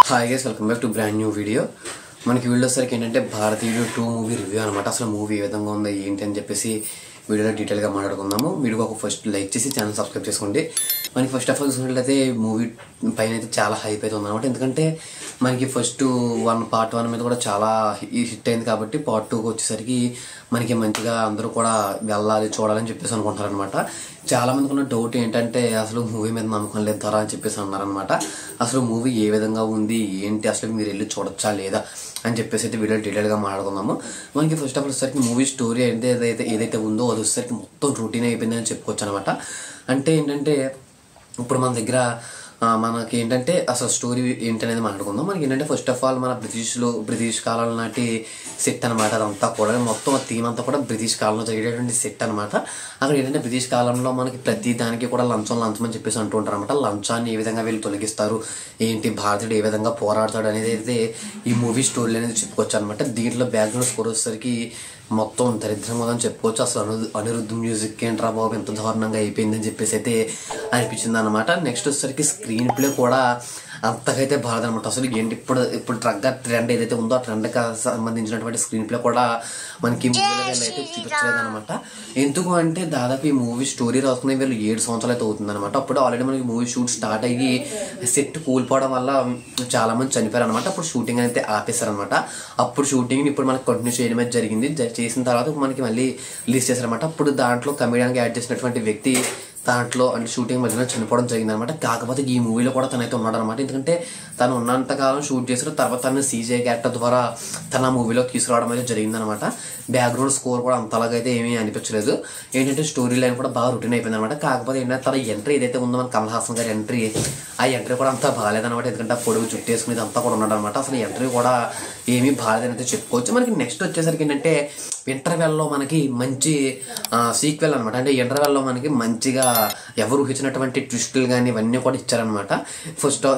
Hi guys, welcome back to brand new video. మనకి video సరికి ఏంటంటే భారతీయుడు 2 మూవీ రివ్యూ అనమాట. అసలు మూవీ ఏ విధంగా ఉందో ఏంటి అని చెప్పేసి వీడియోలో డీటెయిల్గా మాట్లాడుకుందాము. వీడియోకి ఒక ఫస్ట్ లైక్ చేసి ఛానల్ సబ్స్క్రైబ్ చేసుకోండి. మనకి ఫస్ట్ ఆఫ్ ఆల్ చూసినట్లయితే మూవీ పైన అయితే చాలా హైప్ అయితే ఉందన్నమాట. ఎందుకంటే మనకి ఫస్ట్ పార్ట్ 1 మీద కూడా చాలా హిట్ అయింది కాబట్టి పార్ట్ 2కి వచ్చేసరికి మనకి మంచిగా అందరూ కూడా వెళ్ళాలి చూడాలని చెప్పేసి అనుకుంటారు అనమాట. చాలా మందికి ఉన్న డౌట్ ఏంటంటే అసలు మూవీ మీద నమ్మకం లేదు ధర అని చెప్పేసి అన్నారనమాట. అసలు మూవీ ఏ విధంగా ఉంది ఏంటి, అసలు మీరు వెళ్ళి చూడొచ్చా లేదా అని చెప్పేసి అయితే వీడియో డీటెయిల్గా మాట్లాడుకుందాము. మనకి ఫస్ట్ ఆఫ్ ఆల్ వచ్చేసరికి మూవీ స్టోరీ ఏదైతే ఉందో అది వచ్చేసరికి మొత్తం రొటీన్ అయిపోయింది అని చెప్పుకోవచ్చు అనమాట. అంటే ఏంటంటే ఇప్పుడు మన దగ్గర మనకి ఏంటంటే అసలు స్టోరీ ఏంటనేది మాట్లాడుకుందాం. మనకి ఏంటంటే ఫస్ట్ ఆఫ్ ఆల్ మన బ్రిటిష్ కాలం నాటి సెట్ అనమాట. అదంతా కూడా మొత్తం థీమ్ అంతా కూడా బ్రిటిష్ కాలంలో జరిగేటువంటి సెట్ అనమాట. అక్కడ ఏంటంటే బ్రిటిష్ కాలంలో మనకి ప్రతి దానికి కూడా లంచం అని చెప్పేసి అంటూ ఉంటారు అనమాట. లంచాన్ని ఏ విధంగా వీళ్ళు తొలగిస్తారు, ఏంటి భారతీయుడు ఏ విధంగా పోరాడతాడు అనేది అయితే ఈ మూవీ స్టోరీ అనేది చెప్పుకోవచ్చు అనమాట. దీంట్లో బ్యాక్గ్రౌండ్ స్కోర్ వచ్చేసరికి మొత్తం దరిద్రంగా అని చెప్పుకోవచ్చు. అసలు అనిరుద్ధ్ మ్యూజిక్ ఏంట్రా బాబు ఎంత దారుణంగా అయిపోయిందని చెప్పేసి అయితే అనిపించింది అనమాట. నెక్స్ట్ వచ్చేసరికి స్క్రీన్ ప్లే కూడా అంతకైతే బాధనమాట. అసలు ఏంటి ఇప్పుడు ట్రెండ్ ఏదైతే ఉందో ఆ ట్రెండ్కి సంబంధించినటువంటి స్క్రీన్ ప్లే కూడా మనకి మూవీలో అయితే చూపించలేదు అనమాట. ఎందుకు అంటే దాదాపు ఈ మూవీ స్టోరీ రాసుకునే వీళ్ళు 7 సంవత్సరాలు అయితే అవుతుంది అనమాట. అప్పుడు ఆల్రెడీ మనకి మూవీ షూట్ స్టార్ట్ అయ్యి సెట్ కూలిపోవడం వల్ల చాలా మంది చనిపోయారు అనమాట. అప్పుడు షూటింగ్ అయితే ఆపేశారనమాట. అప్పుడు షూటింగ్ ఇప్పుడు మనకి కంటిన్యూ చేయడం అయితే జరిగింది. చేసిన తర్వాత మనకి మళ్ళీ రిలీజ్ చేశారనమాట. అప్పుడు దాంట్లో కమెడియన్గా యాడ్ చేసినటువంటి వ్యక్తి దాంట్లో అంటే షూటింగ్ మధ్యలో చనిపోవడం జరిగింది అనమాట. కాకపోతే ఈ మూవీలో కూడా తనైతే ఉన్నాడు అనమాట. ఎందుకంటే తను ఉన్నంతకాలం షూట్ చేసిన తర్వాత తను సీజే క్యారెక్టర్ ద్వారా తన మూవీలో తీసుకురావడం అయితే జరిగిందనమాట. బ్యాక్గ్రౌండ్ స్కోర్ కూడా అంతలాగైతే ఏమీ అనిపించలేదు. ఏంటంటే స్టోరీ లైన్ కూడా బాగా రొటీన్ అయిపోయింది అనమాట. కాకపోతే ఏంటంటే తన ఎంట్రీ ఏదైతే ఉందో మన కమల్ హాసన్ గారి ఎంట్రీ, ఆ ఎంట్రీ కూడా అంతా బాగాలేదనమాట. ఎందుకంటే ఆ పొడుగు జుట్టు వేసుకునేది అంతా కూడా ఉన్నాడు అనమాట. అసలు ఎంట్రీ కూడా ఏమీ బాగాలేదని అయితే చెప్పుకోవచ్చు. మనకి నెక్స్ట్ వచ్చేసరికి ఏంటంటే ఇంటర్వెల్లో మనకి మంచి సీక్వెల్ అనమాట. అంటే ఇంటర్వెల్లో మనకి మంచిగా ఎవరు ఊహించినటువంటి ట్విస్టులు కానీ ఇవన్నీ కూడా ఇచ్చారనమాట.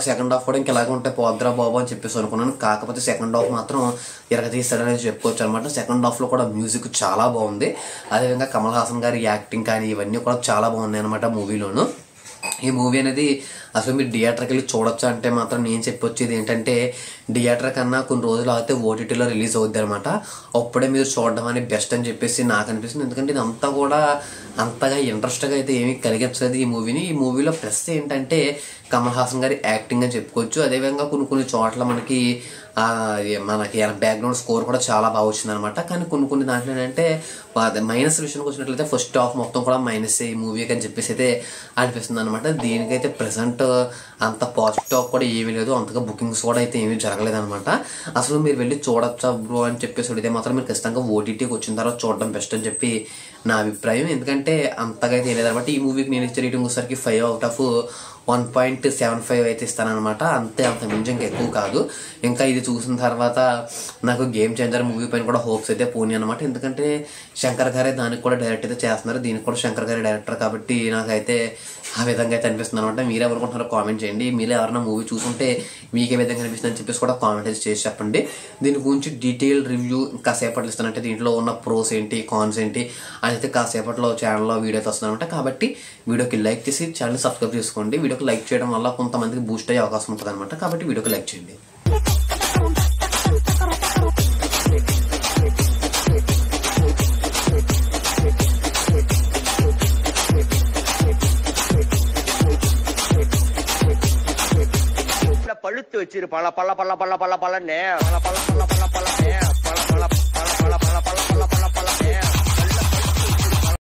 సెకండ్ హాఫ్ కూడా ఇంకా ఇలాగే ఉంటే పోద్రా బాబు అని చెప్పేసి అనుకున్నాను. కాకపోతే సెకండ్ హాఫ్ మాత్రం తీస్తాడనేది చెప్పుకోవచ్చు అనమాట. సెకండ్ హాఫ్లో కూడా మ్యూజిక్ చాలా బాగుంది. అదేవిధంగా కమల్ హాసన్ గారి యాక్టింగ్ కానీ ఇవన్నీ కూడా చాలా బాగున్నాయి అనమాట మూవీలోను. ఈ మూవీ అనేది అసలు మీరు థియేటర్కి వెళ్ళి చూడొచ్చు అంటే మాత్రం నేను చెప్పొచ్చేది ఏంటంటే థియేటర్ కన్నా కొన్ని రోజులు అయితే ఓటీటీలో రిలీజ్ అవుద్ది అనమాట. అప్పుడే మీరు చూడడం అనేది బెస్ట్ అని చెప్పేసి నాకు అనిపిస్తుంది. ఎందుకంటే ఇదంతా కూడా అంతగా ఇంట్రెస్ట్గా అయితే ఏమీ కలిగించలేదు ఈ మూవీని. ఈ మూవీలో ప్లస్ ఏంటంటే కమల్ హాసన్ గారి యాక్టింగ్ అని చెప్పుకోవచ్చు. అదేవిధంగా కొన్ని చోట్ల మనకి బ్యాక్గ్రౌండ్ స్కోర్ కూడా చాలా బాగా వచ్చింది అనమాట. కానీ కొన్ని దాంట్లో ఏంటంటే మైనస్ విషయానికి వచ్చినట్లయితే ఫస్ట్ హాఫ్ మొత్తం కూడా మైనస్ ఈ మూవీకి అని చెప్పేసి అయితే అనిపిస్తుంది అనమాట. దీనికైతే ప్రెసెంట్ అంత పాజిటివ్ టాక్ కూడా ఏమీ లేదు, అంతగా బుకింగ్స్ కూడా అయితే ఏమీ జరగలేదు అనమాట. అసలు మీరు వెళ్ళి చూడొచ్చా బ్రో అని చెప్పేసి అడిగితే మాత్రం మీరు ఖచ్చితంగా ఓటీటీకి వచ్చిన తర్వాత చూడడం బెస్ట్ అని చెప్పి నా అభిప్రాయం. ఎందుకంటే అంతగా అయితే లేదనమాట. ఈ మూవీకి నేను ఇచ్చే రేటింగ్ వచ్చేసరికి 5/1.75 అయితే ఇస్తానమాట. అంత మించి ఇంకా ఎక్కువ కాదు. ఇంకా ఇది చూసిన తర్వాత నాకు గేమ్ చేంజర్ మూవీ పైన కూడా హోప్స్ అయితే పోనీ అనమాట. ఎందుకంటే శంకర్ గారే దానికి కూడా డైరెక్ట్ అయితే చేస్తున్నారు. దీనికి కూడా శంకర్ గారే డైరెక్టర్ కాబట్టి నాకైతే ఆ విధంగా అయితే అనిపిస్తుంది అనమాట. మీరే ఎవరుకుంటున్నారో కామెంట్ చేయండి. మీరు ఎవరైనా మూవీ చూసుంటే మీకు ఏ విధంగా అనిపిస్తుంది అని చెప్పేసి కూడా కామెంట్ అయితే చేసి చెప్పండి. దీని గురించి డీటెయిల్ రివ్యూ కాసేపట్లో ఇస్తానంటే దీంట్లో ఉన్న ప్రోస్ ఏంటి కాన్స్ ఏంటి అని అయితే కాసేపట్లో ఛానల్లో వీడియో అయితే వస్తుందన్నమాట. కాబట్టి వీడియోకి లైక్ చేసి ఛానల్ సబ్స్క్రైబ్ చేసుకోండి. వీడియోకి లైక్ చేయడం వల్ల కొంతమందికి బూస్ట్ అయ్యే అవకాశం ఉంటుంది అనమాట. కాబట్టి వీడియోకి లైక్ చేయండి. பழுத்து வச்சிரு பல பல பல பல பல பலன்னு பல பல பல பல பல